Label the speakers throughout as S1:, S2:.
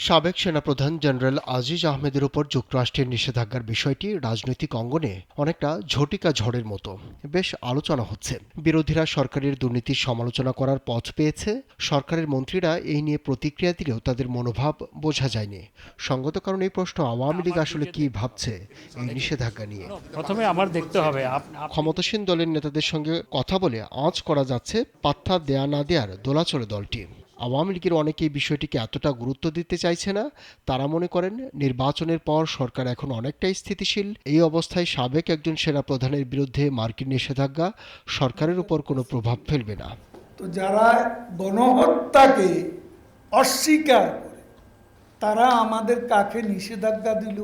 S1: সাবেক সেনাপ্রধান জেনারেল আজিজ আহমেদের উপর যুক্তরাষ্ট্রের নিষেধাজ্ঞার বিষয়টি রাজনৈতিক অঙ্গনে অনেকটা ঝটিকা ঝড়ের মতো বেশ আলোচনা হচ্ছে। বিরোধীরা সরকারের দুর্নীতির সমালোচনা করার পথ পেয়েছে। সরকারের মন্ত্রীরা এই নিয়ে প্রতিক্রিয়া দিলেও তাদের মনোভাব বোঝা যায়নি। সঙ্গত কারণে এই প্রশ্ন, আওয়ামী লীগ আসলে কি ভাবছে এই নিষেধাজ্ঞা নিয়ে?
S2: প্রথমে আমার দেখতে হবে
S1: ক্ষমতাসীন দলের নেতাদের সঙ্গে কথা বলে আঁচ করা যাচ্ছে পাত্তা দেয়া না দেয়ার দোলাচলে দলটি। আওয়ামী লীগের অনেকেই বিষয়টিকে এতটা গুরুত্ব দিতে চাইছে না। তারা মনে করেন নির্বাচনের পর সরকার এখন অনেকটাই স্থিতিশীল। এই অবস্থায় সাবেক একজন সেনাপ্রধানের বিরুদ্ধে মার্কিন নিষেধাজ্ঞা সরকারের উপর কোনো প্রভাব ফেলবে না।
S3: তো যারা গণহত্যাকে অস্বীকার করে তারা আমাদের কাকে নিষেধাজ্ঞা দিল,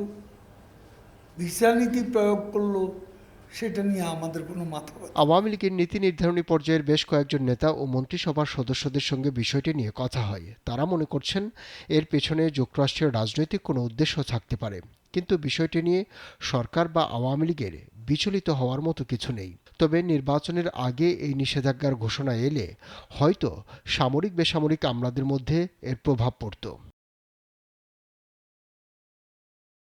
S3: ভিসা নীতি প্রয়োগ করলো, সেটা নিয়ে আমাদের কোনো মাথা ব্যথা।
S1: আওয়ামী লীগের নীতি নির্ধারণী পর্যায়ের বেশ কয়েকজন নেতা ও মন্ত্রিসভার সদস্যদের সঙ্গে বিষয়টি নিয়ে কথা হয়। তারা মনে করছেন এর পেছনে যুক্তরাষ্ট্রের রাজনৈতিক কোনো উদ্দেশ্য থাকতে পারে। কিন্তু বিষয়টি নিয়ে সরকার বা আওয়ামী লীগের বিচলিত হওয়ার মতো কিছু নেই। তবে নির্বাচনের আগে এই নিষেধাজ্ঞার ঘোষণা এলে হয়তো সামরিক বেসামরিক আমলাদের মধ্যে এর প্রভাব পড়ত।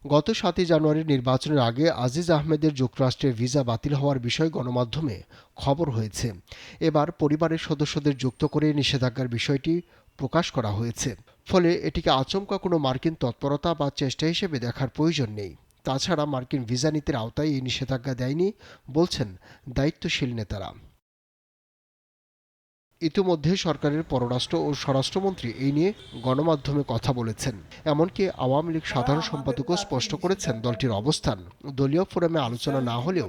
S1: গত ৭ই জানুয়ারির নির্বাচনের আগে আজিজ আহমেদের যুক্তরাষ্ট্রের ভিসা বাতিল হওয়ার বিষয় গণমাধ্যমে খবর হয়েছে। এবার পরিবারের সদস্যদের যুক্ত করে নিষেধাজ্ঞার বিষয়টি প্রকাশ করা হয়েছে। ফলে এটিকে আচমকা কোনো মার্কিন তৎপরতা বা চেষ্টা হিসেবে দেখার প্রয়োজন নেই। তাছাড়া মার্কিন ভিসা নীতির আওতায় এই নিষেধাজ্ঞা দেয়নি বলছেন দায়িত্বশীল নেতারা। ইতিমধ্যে সরকারের পররাষ্ট্র ও স্বরাষ্ট্রমন্ত্রী এই নিয়ে গণমাধ্যমে কথা বলেছেন। এমনকি আওয়ামী লীগ সাধারণ সম্পাদকও স্পষ্ট করেছেন দলটির অবস্থান। দলীয় ফোরামে আলোচনা না হলেও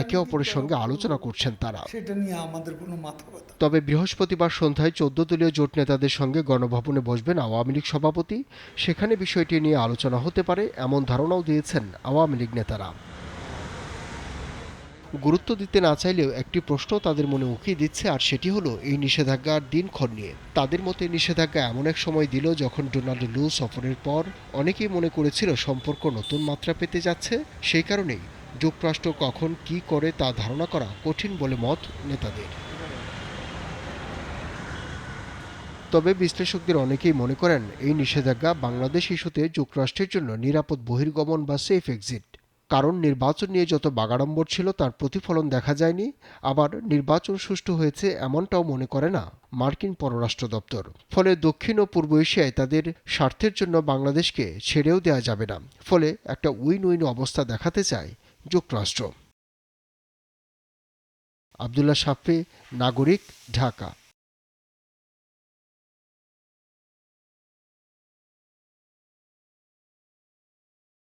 S1: একে অপরের সঙ্গে আলোচনা করছেন তারা।
S3: সেটা নিয়ে আমাদের কোনো মাথা ব্যথা।
S1: তবে বৃহস্পতিবার সন্ধ্যায় 14 দলীয় জোট নেতাদের সঙ্গে গণভবনে বসবেন আওয়ামী লীগ সভাপতি। সেখানে বিষয়টি নিয়ে আলোচনা হতে পারে এমন ধারণাও দিয়েছেন আওয়ামী লীগ নেতারা। গুরুত্ব দিতে না চাইলেও একটি প্রশ্ন তাদের মনে উকিয়ে দিচ্ছে, আর সেটি হলো এই নিষেধাজ্ঞার দিনক্ষণ নিয়ে। তাদের মতে নিষেধাজ্ঞা এমন এক সময় দিল যখন ডোনাল্ড লু সফরের পর অনেকেই মনে করেছিল সম্পর্ক নতুন মাত্রা পেতে যাচ্ছে। সেই কারণেই যুক্তরাষ্ট্র কখন কি করে তা ধারণা করা কঠিন বলে মত নেতাদের। তবে বিশ্লেষকদের অনেকেই মনে করেন এই নিষেধাজ্ঞা বাংলাদেশ ইস্যুতে যুক্তরাষ্ট্রের জন্য নিরাপদ বহির্গমন বা সেফ এক্সিট। কারণ নির্বাচন নিয়ে যত বাগাড়ম্বর ছিল তার প্রতিফলন দেখা যায়নি। আবার নির্বাচন সুষ্ঠু হয়েছে এমনটাও মনে করে না মার্কিন পররাষ্ট্র দপ্তর। ফলে দক্ষিণ ও পূর্ব এশিয়ায় তাদের স্বার্থের জন্য বাংলাদেশকে ছেড়েও দেওয়া যাবে না। ফলে একটা উইন উইন অবস্থা দেখাতে চায় যুক্তরাষ্ট্র। আবদুল্লাহ শাফি, নাগরিক, ঢাকা।